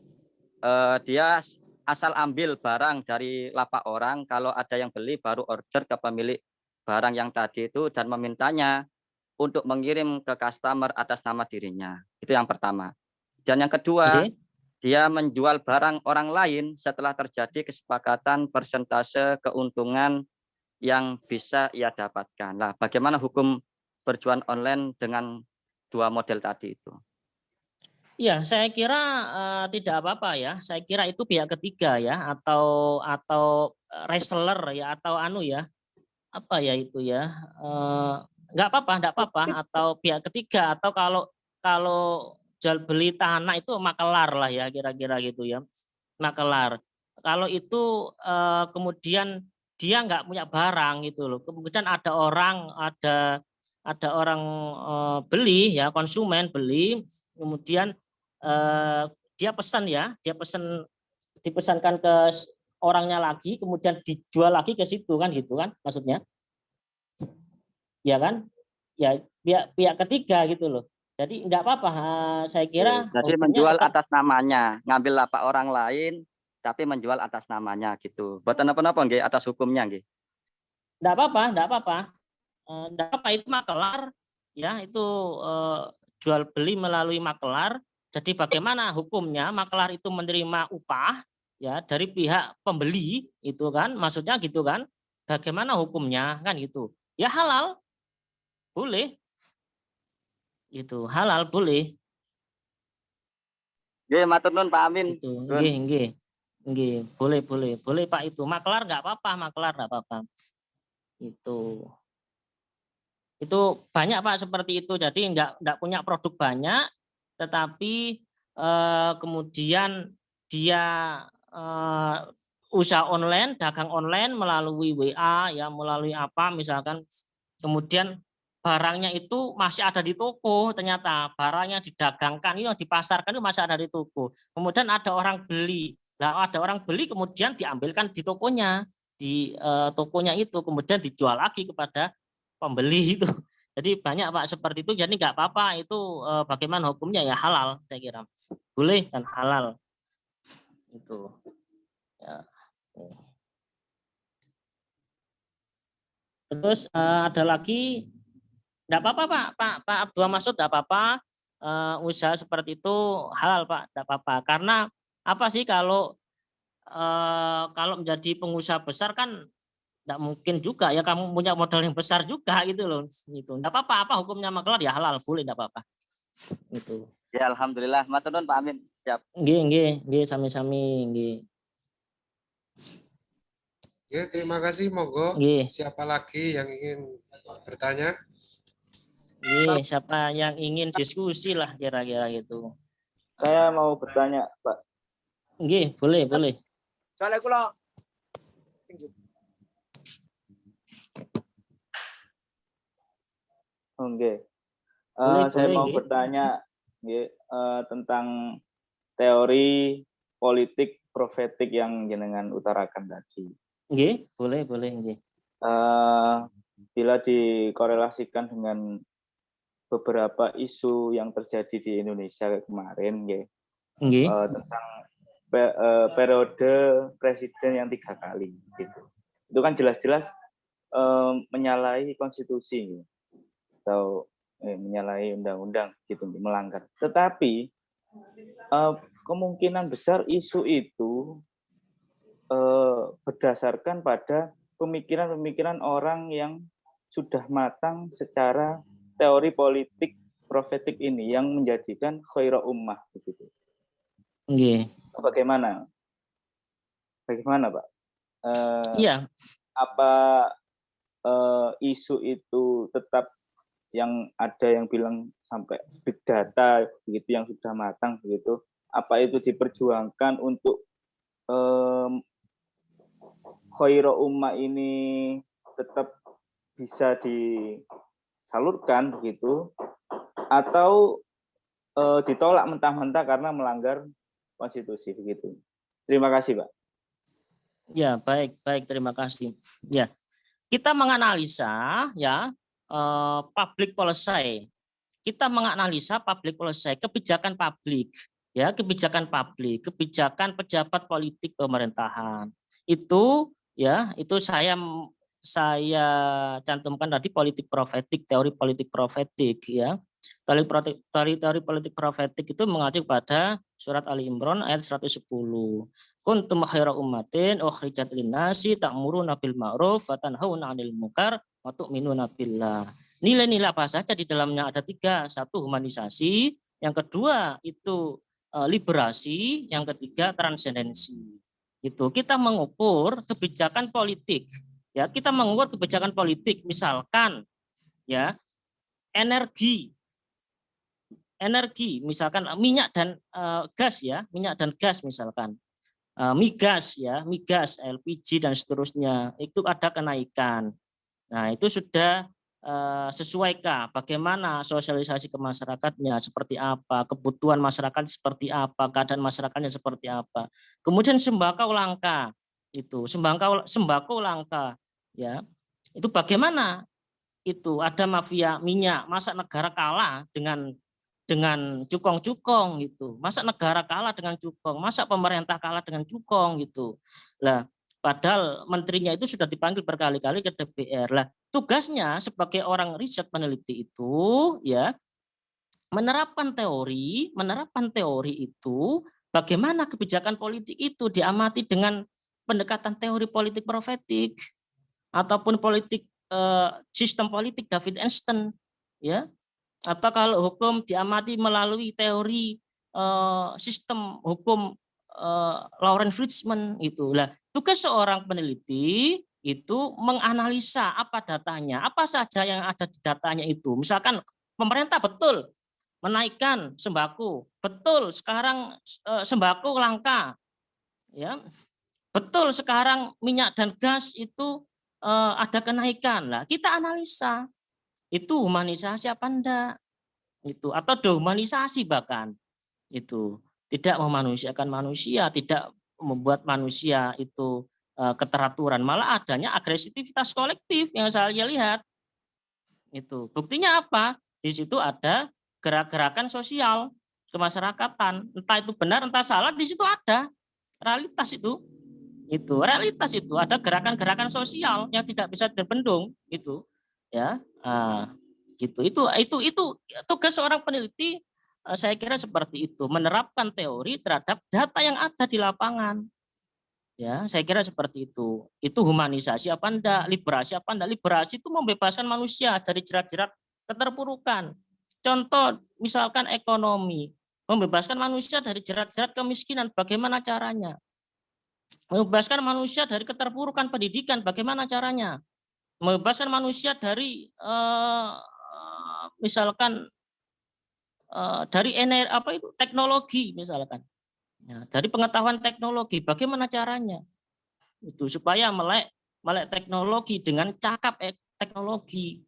dia asal ambil barang dari lapak orang, kalau ada yang beli baru order ke pemilik barang yang tadi itu dan memintanya untuk mengirim ke customer atas nama dirinya. Itu yang pertama. Dan yang kedua, dia menjual barang orang lain setelah terjadi kesepakatan persentase keuntungan yang bisa ia dapatkan. Nah, bagaimana hukum berjualan online dengan dua model tadi itu? Ya, saya kira tidak apa-apa ya. Saya kira itu pihak ketiga ya, atau reseller ya, atau ya, apa ya itu ya, nggak apa-apa, atau pihak ketiga, atau kalau jual beli tanah itu makelar lah ya, kira-kira gitu ya, makelar. Kalau itu kemudian dia nggak punya barang gitu loh, kemudian ada orang beli ya, konsumen beli, kemudian dia pesan ya, dipesankan ke orangnya lagi, kemudian dijual lagi ke situ kan, gitu kan maksudnya, ya kan, ya pihak ketiga gitu loh. Jadi enggak apa-apa, saya kira jadi menjual atas namanya, ngambil lapak orang lain tapi menjual atas namanya gitu. Buatan apa-apa nggih atas hukumnya nggih? Enggak apa-apa, itu makelar ya, itu jual beli melalui makelar. Jadi bagaimana hukumnya? Makelar itu menerima upah ya dari pihak pembeli, itu kan maksudnya gitu kan. Bagaimana hukumnya kan gitu. Ya halal. Boleh. Itu halal boleh. Nggih, matur nuwun Pak Amin. Itu nggih. Boleh Pak, itu makelar enggak apa-apa. Itu banyak Pak seperti itu. Jadi enggak punya produk banyak, tetapi kemudian dia usaha online, dagang online melalui WA ya, melalui apa misalkan, kemudian barangnya itu masih ada di toko, ternyata barangnya didagangkan itu dipasarkan itu masih ada di toko. Kemudian ada orang beli. Nah, ada orang beli kemudian diambilkan di tokonya, tokonya itu kemudian dijual lagi kepada pembeli itu. Jadi banyak Pak seperti itu, jadi nggak apa-apa itu, bagaimana hukumnya ya halal saya kira. Boleh dan halal. Itu. Ya. Terus ada lagi, enggak apa-apa Pak Abdul Masud, enggak apa-apa, usaha seperti itu halal Pak, enggak apa-apa. Karena apa sih kalau menjadi pengusaha besar kan enggak mungkin juga ya kamu punya modal yang besar juga gitu loh. Gitu. Enggak apa-apa, apa hukumnya maklar ya halal, boleh enggak apa-apa. Gitu. Ya alhamdulillah, matur nuwun Pak Amin. Siap. Nggih, sami-sami nggih. Oke, terima kasih. Monggo. Nggih. Siapa lagi yang ingin bertanya? Nggih, siapa yang ingin diskusi lah kira-kira gitu. Saya mau bertanya, Pak. Nggih, boleh. Soalnya kula Oke. Saya mau bertanya tentang teori politik profetik yang jenengan utarakan tadi. Nggih, boleh nggih. Bila dikorelasikan dengan beberapa isu yang terjadi di Indonesia kemarin, tentang periode presiden yang 3 kali, gitu. Itu kan jelas-jelas menyalahi konstitusi atau menyalahi undang-undang, gitu, melanggar. Tetapi kemungkinan besar isu itu berdasarkan pada pemikiran-pemikiran orang yang sudah matang secara teori politik profetik ini yang menjadikan khairul ummah begitu. Nggih. Bagaimana Pak? Iya. Apa isu itu tetap yang ada yang bilang sampai big data begitu yang sudah matang begitu? Apa itu diperjuangkan untuk khairul ummah ini tetap bisa disalurkan begitu, atau ditolak mentah-mentah karena melanggar konstitusi begitu. Terima kasih, Pak. Ya, baik, terima kasih. Ya, kita menganalisa ya public policy. Kita menganalisa public policy, kebijakan publik, ya, kebijakan pejabat politik pemerintahan. Itu ya, itu saya cantumkan tadi politik profetik, teori politik profetik ya. Teori politik profetik itu mengacu pada surat Ali Imran ayat 110. Kuntum khaira ummatin ukhrijat linnasi ta'muruna bil ma'ruf wa tanhauna 'anil munkar wa tu'minuna billah. Nilai-nilai apa saja di dalamnya ada 3. 1 humanisasi, yang kedua itu liberasi, yang ketiga transendensi. Itu kita mengukur kebijakan politik. Ya, kita mengukur kebijakan politik, misalkan ya energi misalkan minyak dan gas ya, misalkan migas ya, LPG dan seterusnya itu ada kenaikan. Nah, itu sudah sesuaikah bagaimana sosialisasi ke masyarakatnya seperti apa, kebutuhan masyarakat seperti apa, keadaan masyarakatnya seperti apa. Kemudian sembako langka ya, itu bagaimana itu ada mafia minyak, masa negara kalah dengan cukong gitu, masa negara kalah dengan cukong, masa pemerintah kalah dengan cukong gitu. Lah, padahal menterinya itu sudah dipanggil berkali-kali ke DPR. Lah, tugasnya sebagai orang riset peneliti itu ya menerapkan teori itu, bagaimana kebijakan politik itu diamati dengan pendekatan teori politik profetik ataupun politik sistem politik David Einstein ya, atau kalau hukum diamati melalui teori sistem hukum Lawrence Friedman itu. Lah, tugas seorang peneliti itu menganalisa apa datanya, apa saja yang ada di datanya itu. Misalkan pemerintah betul menaikkan sembako. Betul, sekarang sembako langka. Ya. Betul, sekarang minyak dan gas itu ada kenaikan. Lah, kita analisa itu humanisasi apa enggak? Itu atau dehumanisasi bahkan. Itu tidak memanusiakan manusia, tidak membuat manusia itu keteraturan, malah adanya agresivitas kolektif yang saya lihat. Itu buktinya apa? Di situ ada gerak-gerakan sosial kemasyarakatan, entah itu benar entah salah, di situ ada realitas itu realitas itu ada gerakan-gerakan sosial yang tidak bisa terbendung itu ya. Itu tugas seorang peneliti. Saya kira seperti itu, menerapkan teori terhadap data yang ada di lapangan. Ya, saya kira seperti itu. Itu humanisasi apa enggak, liberasi apa enggak? Liberasi itu membebaskan manusia dari jerat-jerat keterpurukan. Contoh, misalkan ekonomi, membebaskan manusia dari jerat-jerat kemiskinan, bagaimana caranya? Membebaskan manusia dari keterpurukan pendidikan, bagaimana caranya? Membebaskan manusia dari misalkan dari teknologi misalkan, ya, dari pengetahuan teknologi, bagaimana caranya itu supaya melek teknologi dengan cakap teknologi.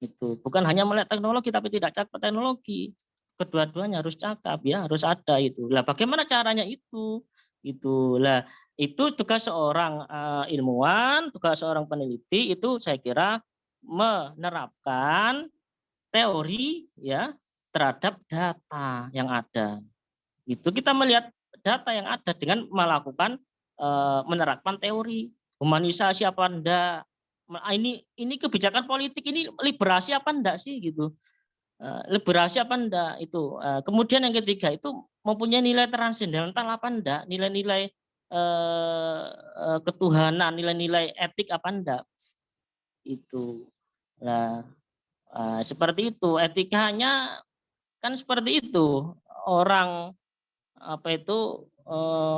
Itu bukan hanya melek teknologi tapi tidak cakap teknologi, kedua-duanya harus cakap, ya, harus ada itu. Lah bagaimana caranya itu? Itulah itu tugas seorang ilmuwan, tugas seorang peneliti, itu saya kira menerapkan teori, ya, terhadap data yang ada. Itu kita melihat data yang ada dengan melakukan menerapkan teori. Humanisasi apa enggak? Ini kebijakan politik ini liberasi apa enggak sih gitu. Liberasi apa enggak itu. Kemudian yang ketiga itu mempunyai nilai transendental apa enggak? Nilai-nilai ketuhanan, nilai-nilai etik apa enggak? Itu. Nah, seperti itu, etikanya kan seperti itu. Orang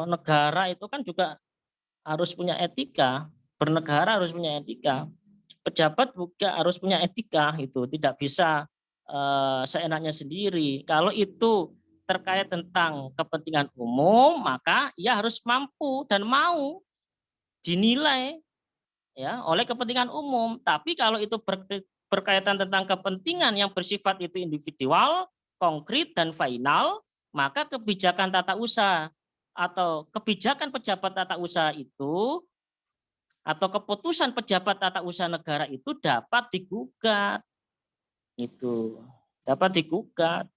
negara itu kan juga harus punya etika, bernegara harus punya etika, pejabat juga harus punya etika, itu tidak bisa seenaknya sendiri. Kalau itu terkait tentang kepentingan umum, maka ia harus mampu dan mau dinilai, ya, oleh kepentingan umum. Tapi kalau itu berkaitan tentang kepentingan yang bersifat itu individual, konkret dan final, maka kebijakan tata usaha atau kebijakan pejabat tata usaha itu atau keputusan pejabat tata usaha negara itu dapat digugat. Itu dapat digugat.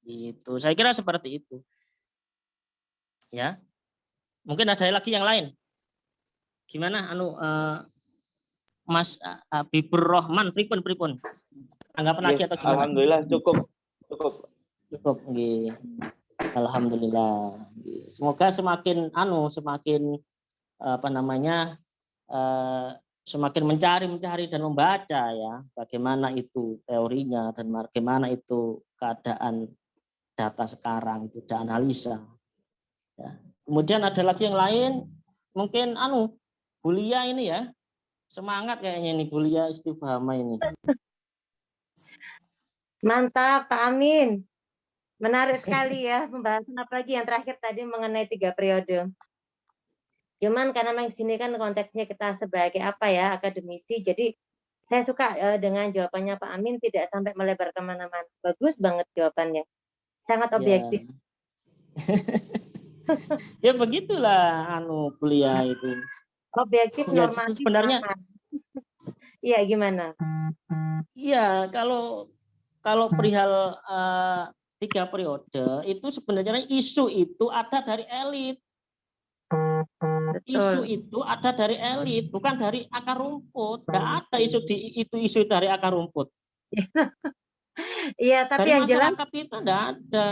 Itu saya kira seperti itu. Ya. Mungkin ada lagi yang lain. Gimana Mas Habibur Rahman, pripun? Tanggapan lagi atau gimana? Alhamdulillah cukup. Nggih. Alhamdulillah. Semoga semakin semakin mencari dan membaca, ya, bagaimana itu teorinya dan bagaimana itu keadaan data sekarang itu dianalisa. Ya. Kemudian ada lagi yang lain, mungkin Bulia ini, ya. Semangat kayaknya ini Bulia Istifhamah ini. Mantap, Pak Amin. Menarik sekali ya pembahasan, apalagi yang terakhir tadi mengenai 3 periode. Cuman karena memang di sini kan konteksnya kita sebagai akademisi, jadi saya suka dengan jawabannya Pak Amin, tidak sampai melebar kemana-mana. Bagus banget jawabannya, sangat objektif. Ya begitulah Bulia itu. Objektif, Ya, normatif. sebenarnya. Iya, gimana? Iya, kalau perihal 3 periode itu sebenarnya isu itu ada dari elit. Betul. Isu itu ada dari elit, bukan dari akar rumput. Tidak ada isu dari akar rumput. Iya, tapi dari yang jelas masyarakat kita tidak ada.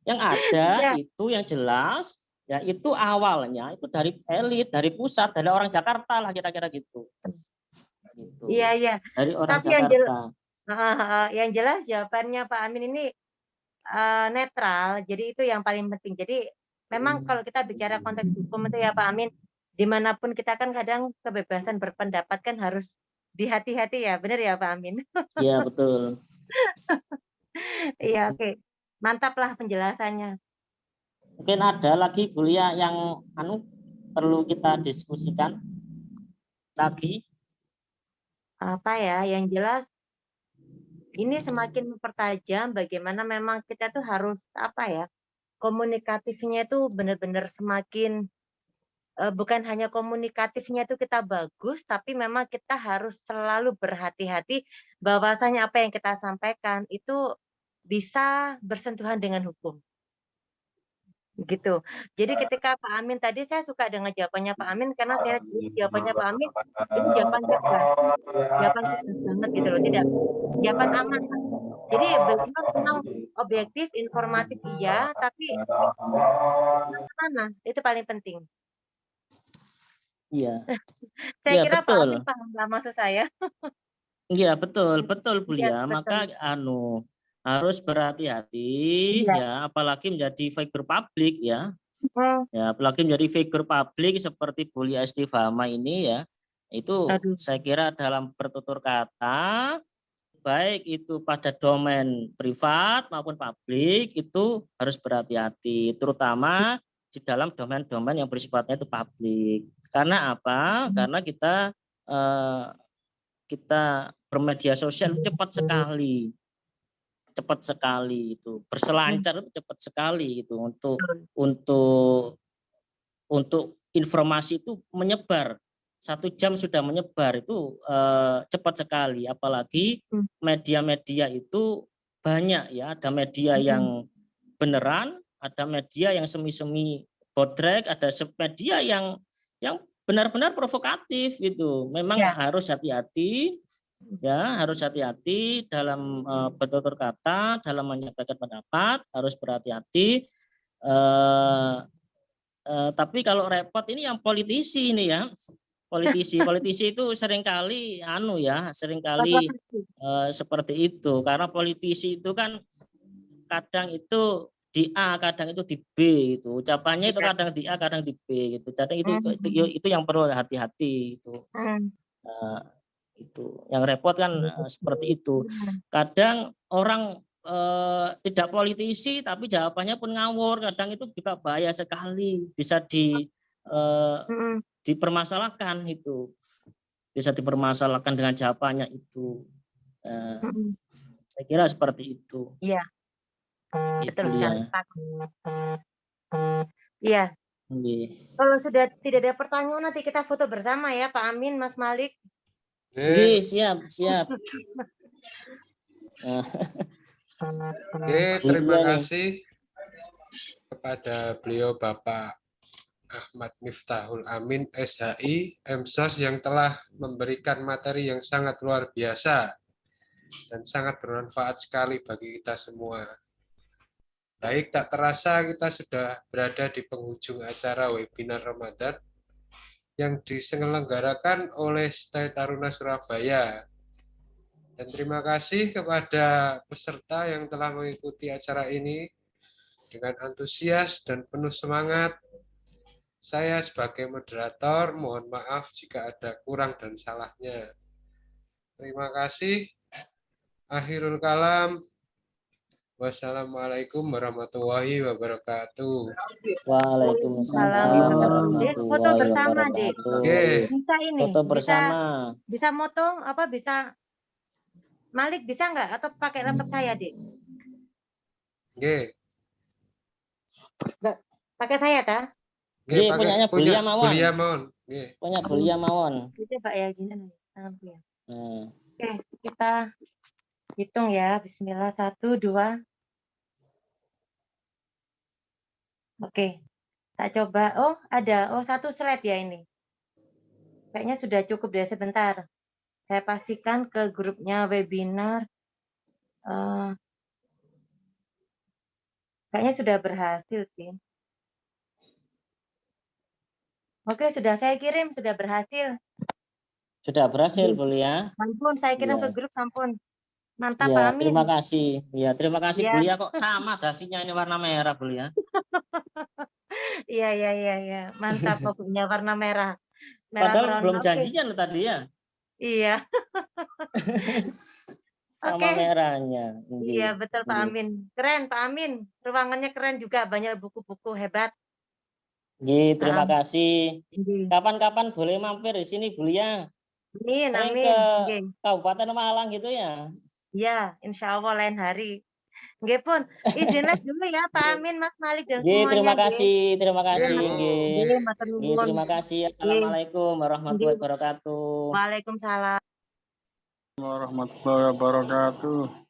Yang ada itu yang jelas, ya, itu awalnya itu dari elit, dari pusat, dari orang Jakarta lah kira-kira gitu. Iya. Dari orang tapi Jakarta. Yang jelas jawabannya Pak Amin ini netral, jadi itu yang paling penting. Jadi memang kalau kita bicara konteks hukum itu ya Pak Amin, dimanapun kita kan kadang kebebasan berpendapat kan harus dihati-hati ya, benar ya Pak Amin? Iya, betul. Iya, oke. Mantaplah penjelasannya. Mungkin ada lagi Bu Lia yang perlu kita diskusikan lagi. Apa ya, yang jelas ini semakin mempertajam bagaimana memang kita tuh harus apa ya, komunikatifnya itu benar-benar semakin bukan hanya komunikatifnya itu kita bagus, tapi memang kita harus selalu berhati-hati bahwasanya apa yang kita sampaikan itu bisa bersentuhan dengan hukum. Gitu. Jadi ketika Pak Amin tadi, saya suka dengan jawabannya Pak Amin karena saya lihat jawabannya Pak Amin ini jawaban cerdas, jawaban cerdas banget gitu loh, tidak jawaban aman lah. Jadi beliau memang objektif, informatif iya, tapi mana itu paling penting. Iya. Saya Iya, kira Pak betul. Amin paham lah maksud saya. Iya, betul Bu Iya, Lia. betul. Maka harus berhati-hati Iya. ya, apalagi menjadi figur publik ya. Hmm. Ya, apalagi menjadi figur publik seperti Bu Lia Estifahma ini ya. Itu Aduh. saya kira dalam bertutur kata baik itu pada domain privat maupun publik itu harus berhati-hati, terutama di dalam domain-domain yang bersifatnya itu publik. Karena apa? Karena kita bermedia sosial cepat sekali itu berselancar, itu cepat sekali itu untuk informasi itu menyebar. 1 jam sudah menyebar itu cepat sekali, apalagi media-media itu banyak ya, ada media yang beneran, ada media yang semi-semi bodrek, ada media yang benar-benar provokatif itu. Memang harus hati-hati ya, harus hati-hati dalam bertutur kata, dalam menyampaikan pendapat, harus berhati-hati. Tapi kalau repot ini yang politisi ini ya. Politisi itu seringkali seperti itu, karena politisi itu kan kadang itu di A, kadang itu di B itu. Ucapannya itu kadang di A, kadang di B gitu. Jadi itu yang perlu hati-hati itu. Itu yang repot kan seperti itu. Kadang orang tidak politisi tapi jawabannya pun ngawur, kadang itu juga bahaya sekali, bisa dipermasalahkan itu, bisa dipermasalahkan dengan jawabannya itu. Saya kira seperti itu. Iya. Gitu, Betul sekali. Iya. Kalau sudah tidak ada pertanyaan nanti kita foto bersama ya Pak Amin, Mas Malik. Siap. Terima kasih kepada beliau Bapak Ahmad Miftahul Amin, SHI, MSOS yang telah memberikan materi yang sangat luar biasa dan sangat bermanfaat sekali bagi kita semua. Baik, tak terasa kita sudah berada di penghujung acara webinar Ramadan yang diselenggarakan oleh Stay Taruna Surabaya. Dan terima kasih kepada peserta yang telah mengikuti acara ini dengan antusias dan penuh semangat. Saya sebagai moderator mohon maaf jika ada kurang dan salahnya. Terima kasih. Akhirul kalam. Wassalamualaikum warahmatullahi wabarakatuh. Waalaikumsalam warahmatullahi Foto bersama, Dek. Bisa ini. Foto bersama. Bisa motong apa bisa Malik bisa nggak atau pakai laptop saya, Dek? Nggih. Pakai saya ta? Nggih, punyanya Bu Lia mawon. Punya Bu Lia mawon. Coba ya gini. Oke, kita hitung ya. Bismillah, 1, 2. Oke, tak coba. Oh, ada. Oh, 1 slide ya ini. Kayaknya sudah cukup deh sebentar. Saya pastikan ke grupnya webinar. Kayaknya sudah berhasil sih. Oke, sudah saya kirim, sudah berhasil. Sudah berhasil, Bu Lia. Sampun, saya kirim ke grup, sampun. Mantap, ya, Pak Amin. Terima kasih. Ya, terima kasih ya. Bu Lia, kok sama dasinya ini warna merah, Bu Lia. Iya. Mantap pokoknya warna merah. Padahal belum janjian tadi ya. Iya. sama Oke. merahnya. Iya, betul Pak Nggih. Amin. Keren Pak Amin. Ruangannya keren juga, banyak buku-buku hebat. Nggih, terima Heeh. kasih. Nggih. Kapan-kapan boleh mampir di sini, Bu Lia. Amin, Sering ke amin. Nggih. Kabupaten Malang gitu ya. Iya, insya Allah lain hari. Nggih pun, izin les dulu ya Pak Amin, Mas Malik dan Nggih, semuanya nggih. terima kasih Bu. nggih. Nggih, matur Nggih, nuwun. terima kasih. Nggih. Assalamualaikum warahmatullahi Nggih. wabarakatuh. Waalaikumsalam. Warahmatullahi wabarakatuh.